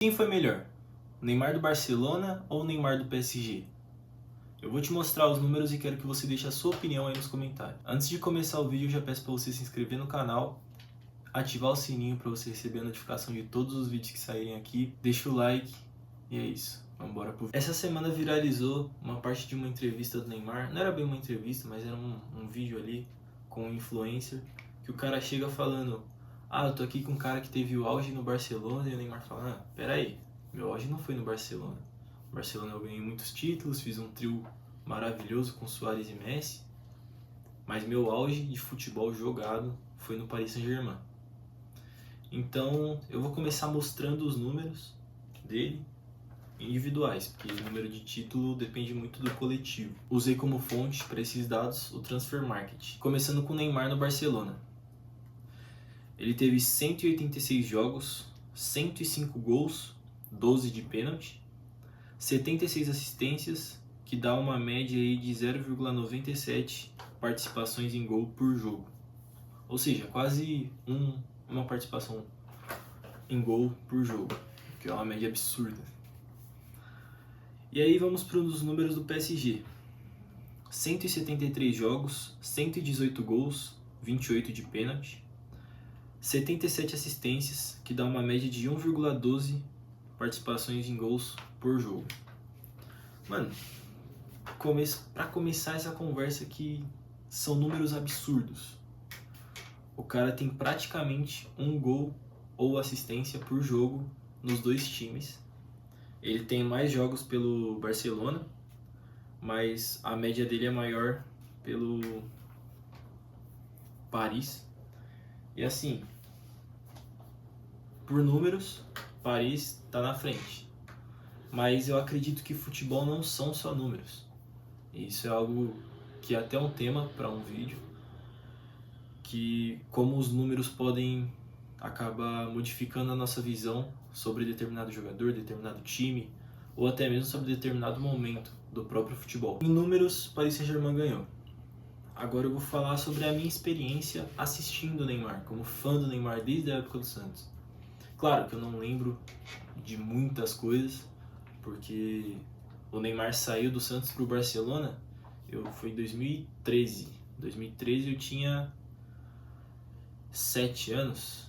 Quem foi melhor? O Neymar do Barcelona ou o Neymar do PSG? Eu vou te mostrar os números e quero que você deixe a sua opinião aí nos comentários. Antes de começar o vídeo, eu já peço para você se inscrever no canal, ativar o sininho para você receber a notificação de todos os vídeos que saírem aqui, deixa o like e é isso. Vamos embora pro vídeo. Essa semana viralizou uma parte de uma entrevista do Neymar, não era bem uma entrevista, mas era um vídeo ali com um influencer, que o cara chega falando: eu tô aqui com um cara que teve o auge no Barcelona, e o Neymar fala: peraí, meu auge não foi no Barcelona. No Barcelona eu ganhei muitos títulos, fiz um trio maravilhoso com Suárez e Messi, mas meu auge de futebol jogado foi no Paris Saint-Germain. Então eu vou começar mostrando os números dele individuais, porque o número de título depende muito do coletivo. Usei como fonte para esses dados o Transfer Market. Começando com o Neymar no Barcelona. Ele teve 186 jogos, 105 gols, 12 de pênalti, 76 assistências, que dá uma média aí de 0,97 participações em gol por jogo. Ou seja, quase uma participação em gol por jogo, que é uma média absurda. E aí vamos para os números do PSG. 173 jogos, 118 gols, 28 de pênalti, 77 assistências, que dá uma média de 1,12 participações em gols por jogo. Mano, para começar essa conversa aqui, são números absurdos. O cara tem praticamente um gol ou assistência por jogo nos dois times. Ele tem mais jogos pelo Barcelona, mas a média dele é maior pelo Paris. E assim, por números, Paris está na frente. Mas eu acredito que futebol não são só números. Isso é algo que é até um tema para um vídeo, que como os números podem acabar modificando a nossa visão sobre determinado jogador, determinado time, ou até mesmo sobre determinado momento do próprio futebol. Em números, Paris Saint-Germain ganhou. Agora eu vou falar sobre a minha experiência assistindo o Neymar, como fã do Neymar desde a época do Santos. Claro que eu não lembro de muitas coisas, porque o Neymar saiu do Santos para o Barcelona, foi em 2013. Em 2013 eu tinha 7 anos.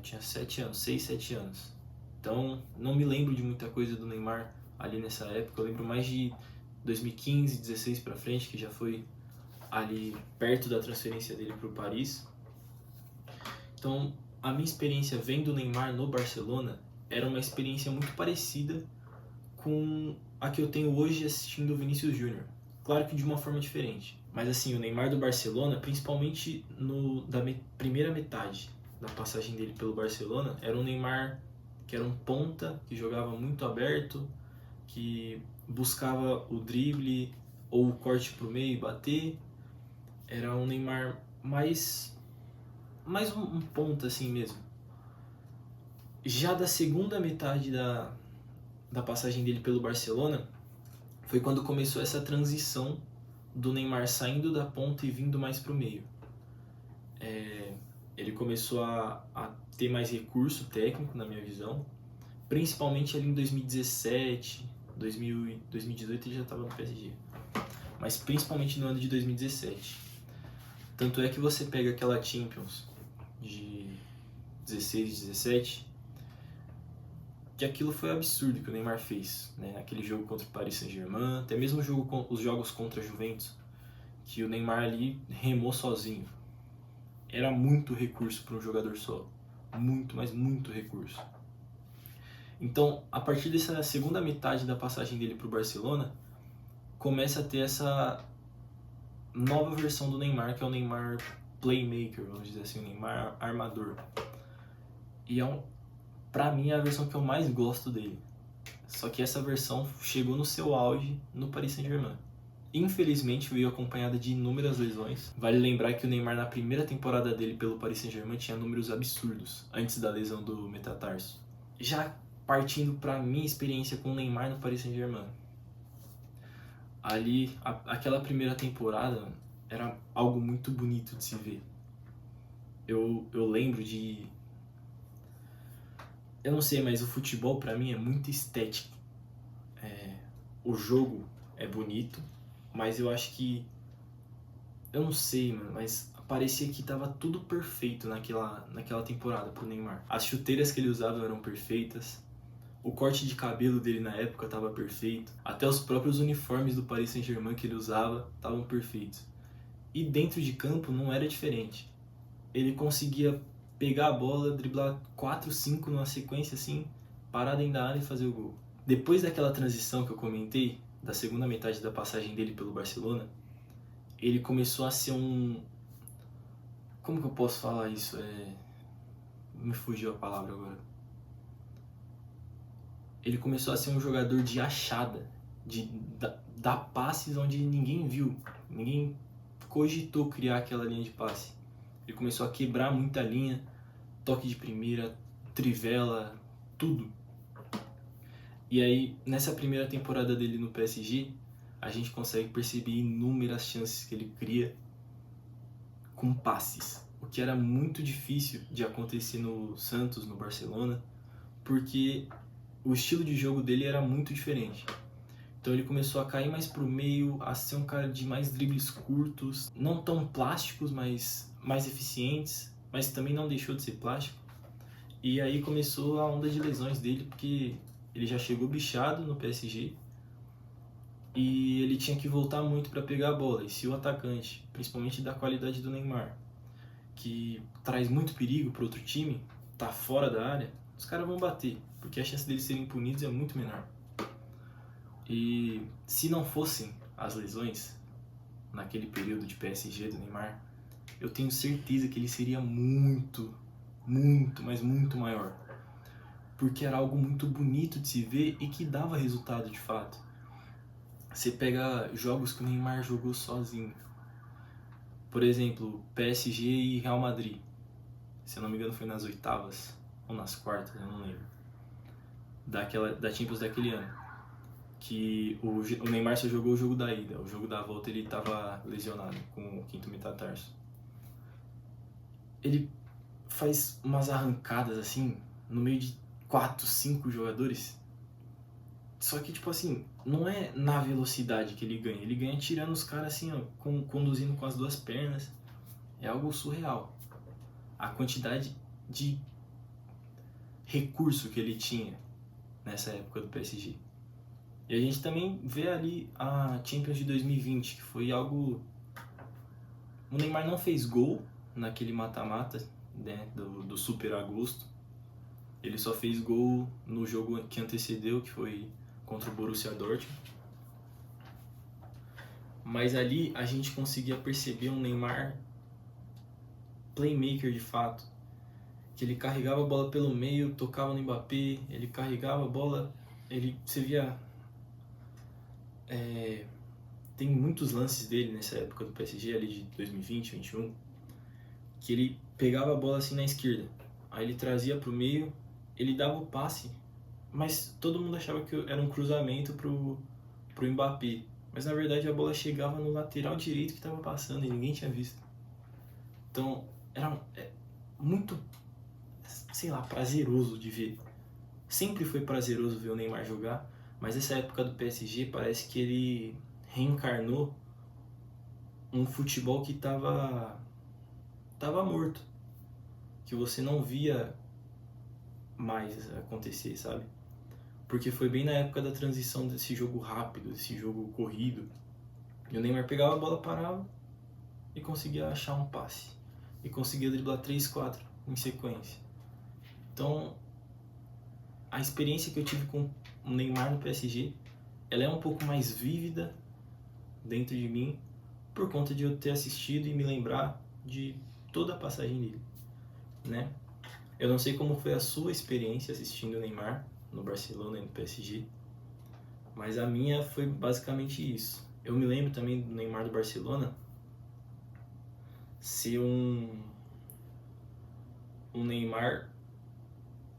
Tinha 7 anos, 6, 7 anos. Então não me lembro de muita coisa do Neymar ali nessa época. Eu lembro mais de 2015, 16 para frente, que já foi ali perto da transferência dele para o Paris. Então a minha experiência vendo o Neymar no Barcelona era uma experiência muito parecida com a que eu tenho hoje assistindo o Vinícius Júnior. Claro que de uma forma diferente. Mas assim, o Neymar do Barcelona, principalmente da primeira metade da passagem dele pelo Barcelona, era um Neymar que era um ponta, que jogava muito aberto, que buscava o drible ou o corte pro meio e bater. Era um Neymar mais um ponta assim mesmo. Já da segunda metade da passagem dele pelo Barcelona, foi quando começou essa transição do Neymar saindo da ponta e vindo mais para o meio. Ele começou a ter mais recurso técnico, na minha visão, principalmente ali em 2017, 2018 ele já estava no PSG, mas principalmente no ano de 2017. Tanto é que você pega aquela Champions de 16 e 17, que aquilo foi absurdo que o Neymar fez, né? Aquele jogo contra o Paris Saint-Germain, até mesmo os jogos contra a Juventus, que o Neymar ali remou sozinho. Era muito recurso para um jogador só. Muito, mas muito recurso. Então, a partir dessa segunda metade da passagem dele para o Barcelona, começa a ter essa nova versão do Neymar, que é o Neymar playmaker, vamos dizer assim, o Neymar armador. E pra mim é a versão que eu mais gosto dele. Só que essa versão chegou no seu auge no Paris Saint-Germain. Infelizmente veio acompanhada de inúmeras lesões. Vale lembrar que o Neymar na primeira temporada dele pelo Paris Saint-Germain tinha números absurdos antes da lesão do metatarso. Já partindo para minha experiência com o Neymar no Paris Saint-Germain, ali aquela primeira temporada era algo muito bonito de se ver. Eu lembro de Eu não sei, mas o futebol pra mim é muito estético. O jogo é bonito, mas eu acho que... Eu não sei, mano, mas parecia que tava tudo perfeito naquela temporada pro Neymar. As chuteiras que ele usava eram perfeitas, o corte de cabelo dele na época tava perfeito, até os próprios uniformes do Paris Saint-Germain que ele usava estavam perfeitos. E dentro de campo não era diferente. Ele conseguia pegar a bola, driblar 4, 5 numa sequência assim, parar dentro da área e fazer o gol. Depois daquela transição que eu comentei, da segunda metade da passagem dele pelo Barcelona, ele começou a ser um... Como que eu posso falar isso? Me fugiu a palavra agora. Ele começou a ser um jogador de achada, de dar passes onde ninguém viu, ninguém cogitou criar aquela linha de passe. Ele começou a quebrar muita linha, toque de primeira, trivela, tudo. E aí, nessa primeira temporada dele no PSG, a gente consegue perceber inúmeras chances que ele cria com passes, o que era muito difícil de acontecer no Santos, no Barcelona, porque o estilo de jogo dele era muito diferente. Então ele começou a cair mais pro meio, a ser um cara de mais dribles curtos, não tão plásticos, mas mais eficientes, mas também não deixou de ser plástico. E aí começou a onda de lesões dele, porque ele já chegou bichado no PSG e ele tinha que voltar muito para pegar a bola. E se o atacante, principalmente da qualidade do Neymar, que traz muito perigo para outro time, tá fora da área, os caras vão bater, porque a chance deles serem punidos é muito menor. E se não fossem as lesões naquele período de PSG do Neymar, eu tenho certeza que ele seria muito, mas muito maior. Porque era algo muito bonito de se ver e que dava resultado de fato. Você pega jogos que o Neymar jogou sozinho. Por exemplo, PSG e Real Madrid. Se eu não me engano foi nas oitavas ou nas quartas, eu não lembro. Da Champions daquele ano. Que o Neymar só jogou o jogo da ida. O jogo da volta ele estava lesionado com o quinto metatarso. Ele faz umas arrancadas assim, no meio de 4, 5 jogadores. Só que, tipo assim, não é na velocidade que ele ganha tirando os caras assim, ó, conduzindo com as duas pernas. É algo surreal. A quantidade de recurso que ele tinha nessa época do PSG. E a gente também vê ali a Champions de 2020, que foi algo... O Neymar não fez gol naquele mata-mata, né, do Super Agosto. Ele só fez gol no jogo que antecedeu, que foi contra o Borussia Dortmund. Mas ali a gente conseguia perceber um Neymar playmaker de fato. Que ele carregava a bola pelo meio, tocava no Mbappé, ele carregava a bola, você via... tem muitos lances dele nessa época do PSG, ali de 2020, 2021, que ele pegava a bola assim na esquerda, aí ele trazia pro meio, ele dava o passe, mas todo mundo achava que era um cruzamento pro Mbappé, mas na verdade a bola chegava no lateral direito que estava passando e ninguém tinha visto. Então era muito, sei lá, prazeroso de ver. Sempre foi prazeroso ver o Neymar jogar, mas essa época do PSG parece que ele reencarnou um futebol que tava morto, que você não via mais acontecer, sabe? Porque foi bem na época da transição desse jogo rápido, desse jogo corrido, e o Neymar pegava a bola, parava e conseguia achar um passe, e conseguia driblar 3, 4 em sequência. Então, a experiência que eu tive com o Neymar no PSG, ela é um pouco mais vívida dentro de mim, por conta de eu ter assistido e me lembrar de toda a passagem dele, né? Eu não sei como foi a sua experiência assistindo o Neymar no Barcelona e no PSG, mas a minha foi basicamente isso. Eu me lembro também do Neymar do Barcelona ser um Neymar,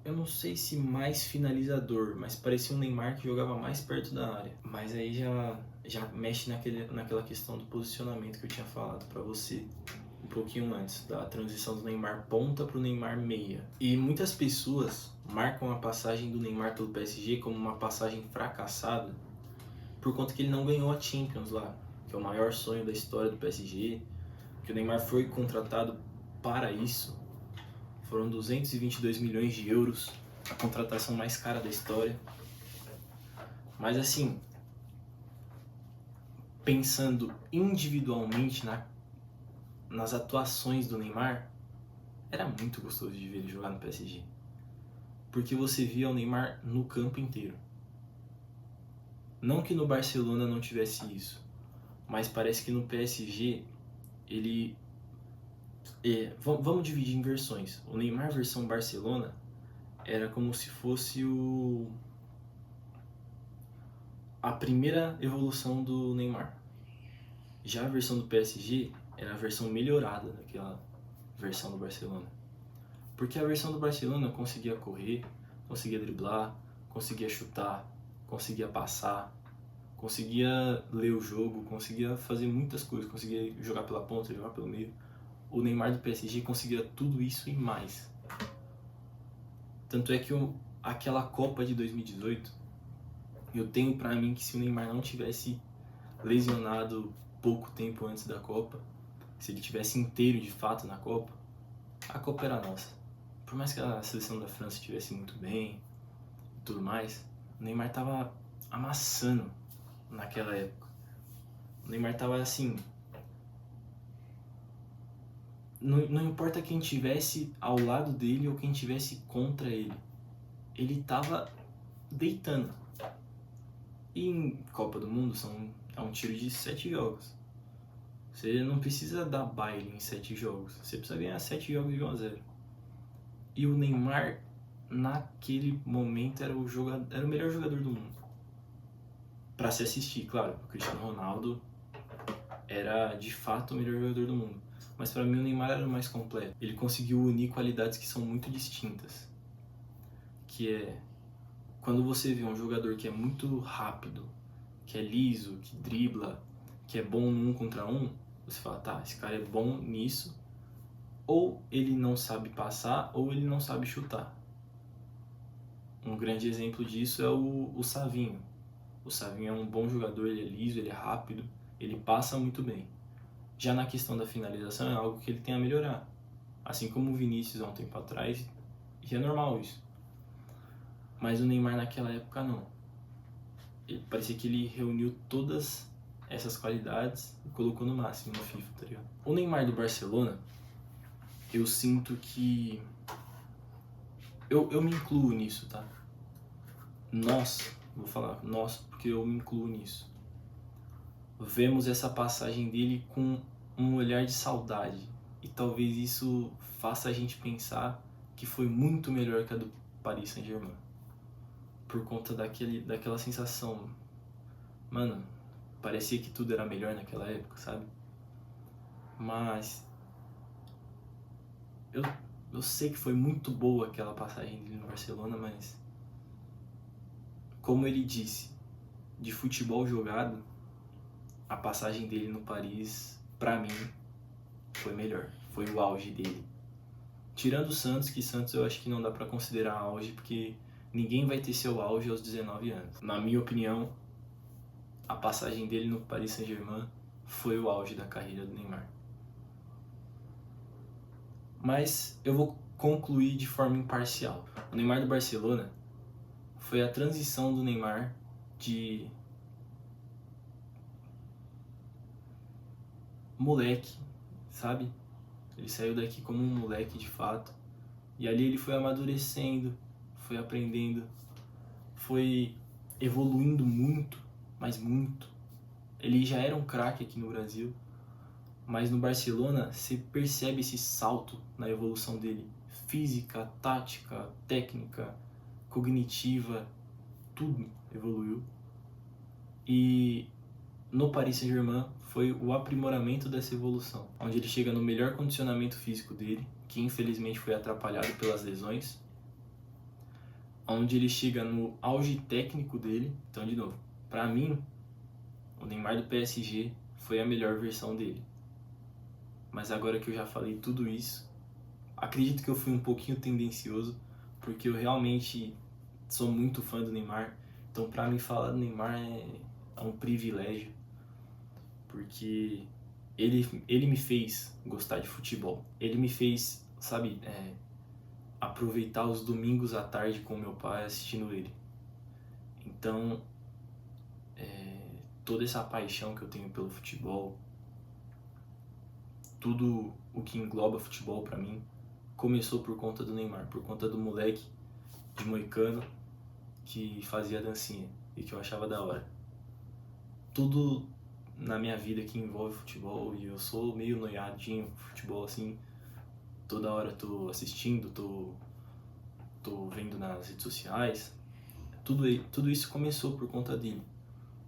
eu não sei se mais finalizador, mas parecia um Neymar que jogava mais perto da área. Mas aí já mexe naquela questão do posicionamento que eu tinha falado pra você um pouquinho antes, da transição do Neymar ponta pro Neymar meia. E muitas pessoas marcam a passagem do Neymar pelo PSG como uma passagem fracassada por conta que ele não ganhou a Champions lá, que é o maior sonho da história do PSG, que o Neymar foi contratado para isso. Foram 222 milhões de euros, a contratação mais cara da história. Mas assim, pensando individualmente nas atuações do Neymar, era muito gostoso de ver ele jogar no PSG. Porque você via o Neymar no campo inteiro. Não que no Barcelona não tivesse isso, mas parece que no PSG ele... vamos dividir em versões. O Neymar versão Barcelona era como se fosse a primeira evolução do Neymar. Já a versão do PSG era a versão melhorada daquela versão do Barcelona. Porque a versão do Barcelona conseguia correr, conseguia driblar, conseguia chutar, conseguia passar, conseguia ler o jogo, conseguia fazer muitas coisas, conseguia jogar pela ponta, jogar pelo meio. O Neymar do PSG conseguia tudo isso e mais. Tanto é que aquela Copa de 2018, eu tenho pra mim que se o Neymar não tivesse lesionado pouco tempo antes da Copa, se ele tivesse inteiro de fato na Copa, a Copa era nossa. Por mais que a seleção da França estivesse muito bem e tudo mais, o Neymar tava amassando naquela época. O Neymar tava assim... Não importa quem tivesse ao lado dele ou quem tivesse contra ele. Ele tava deitando. E em Copa do Mundo é um tiro de 7 jogos. Você não precisa dar baile em 7 jogos. Você precisa ganhar 7 jogos de 1-0. E o Neymar, naquele momento, era o melhor jogador do mundo. Pra se assistir, claro. O Cristiano Ronaldo era, de fato, o melhor jogador do mundo. Mas pra mim o Neymar era o mais completo. Ele conseguiu unir qualidades que são muito distintas. Que é... Quando você vê um jogador que é muito rápido, que é liso, que dribla, que é bom no 1 contra 1, você fala, tá, esse cara é bom nisso, ou ele não sabe passar, ou ele não sabe chutar. Um grande exemplo disso é o Savinho. O Savinho é um bom jogador, ele é liso, ele é rápido, ele passa muito bem. Já na questão da finalização é algo que ele tem a melhorar. Assim como o Vinícius há um tempo atrás, e é normal isso. Mas o Neymar naquela época não. Parecia que ele reuniu todas essas qualidades e colocou no máximo no FIFA, tá ligado? O Neymar do Barcelona, eu sinto que... Eu me incluo nisso, tá? Vou falar nós porque eu me incluo nisso. Vemos essa passagem dele com um olhar de saudade. E talvez isso faça a gente pensar que foi muito melhor que a do Paris Saint-Germain. Por conta daquela sensação. Mano, parecia que tudo era melhor naquela época, sabe? Mas eu sei que foi muito boa aquela passagem dele no Barcelona, mas como ele disse, de futebol jogado, a passagem dele no Paris, pra mim, foi melhor. Foi o auge dele. Tirando o Santos, que Santos eu acho que não dá pra considerar auge, porque ninguém vai ter seu auge aos 19 anos. Na minha opinião, a passagem dele no Paris Saint-Germain foi o auge da carreira do Neymar. Mas eu vou concluir de forma imparcial. O Neymar do Barcelona foi a transição do Neymar de moleque, sabe? Ele saiu daqui como um moleque de fato. E ali ele foi amadurecendo, foi aprendendo, foi evoluindo muito, mas muito. Ele já era um craque aqui no Brasil, mas no Barcelona você percebe esse salto na evolução dele. Física, tática, técnica, cognitiva, tudo evoluiu. E no Paris Saint-Germain foi o aprimoramento dessa evolução, onde ele chega no melhor condicionamento físico dele, que infelizmente foi atrapalhado pelas lesões, onde ele chega no auge técnico dele. Então, de novo, pra mim, o Neymar do PSG foi a melhor versão dele. Mas agora que eu já falei tudo isso, acredito que eu fui um pouquinho tendencioso, porque eu realmente sou muito fã do Neymar. Então, pra mim, falar do Neymar é um privilégio, porque ele me fez gostar de futebol. Ele me fez, sabe, aproveitar os domingos à tarde com meu pai assistindo ele. Então, toda essa paixão que eu tenho pelo futebol, tudo o que engloba futebol pra mim, começou por conta do Neymar, por conta do moleque de moicano que fazia dancinha e que eu achava da hora. Tudo na minha vida que envolve futebol, e eu sou meio noiadinho com futebol, assim, toda hora tô assistindo, tô vendo nas redes sociais. Tudo isso começou por conta dele,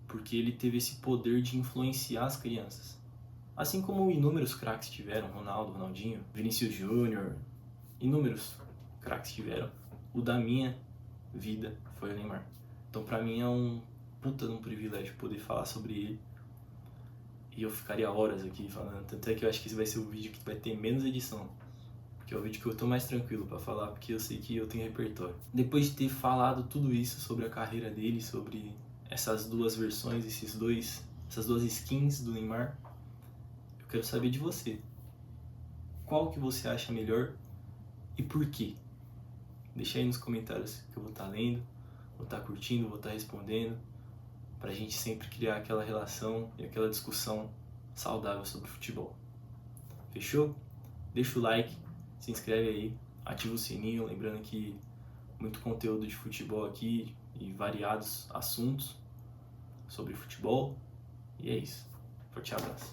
porque ele teve esse poder de influenciar as crianças. Assim como inúmeros craques tiveram, Ronaldo, Ronaldinho, Vinícius Júnior, inúmeros craques tiveram, o da minha vida foi o Neymar. Então pra mim é um puta de um privilégio poder falar sobre ele. E eu ficaria horas aqui falando, tanto é que eu acho que esse vai ser o vídeo que vai ter menos edição. Porque é o vídeo que eu tô mais tranquilo pra falar, porque eu sei que eu tenho repertório. Depois de ter falado tudo isso sobre a carreira dele, sobre essas duas versões, essas duas skins do Neymar, eu quero saber de você. Qual que você acha melhor e por quê? Deixa aí nos comentários que eu vou estar lendo, vou estar curtindo, vou estar respondendo, pra gente sempre criar aquela relação e aquela discussão saudável sobre futebol. Fechou? Deixa o like, se inscreve aí, ativa o sininho, lembrando que muito conteúdo de futebol aqui e variados assuntos sobre futebol. E é isso. Forte abraço.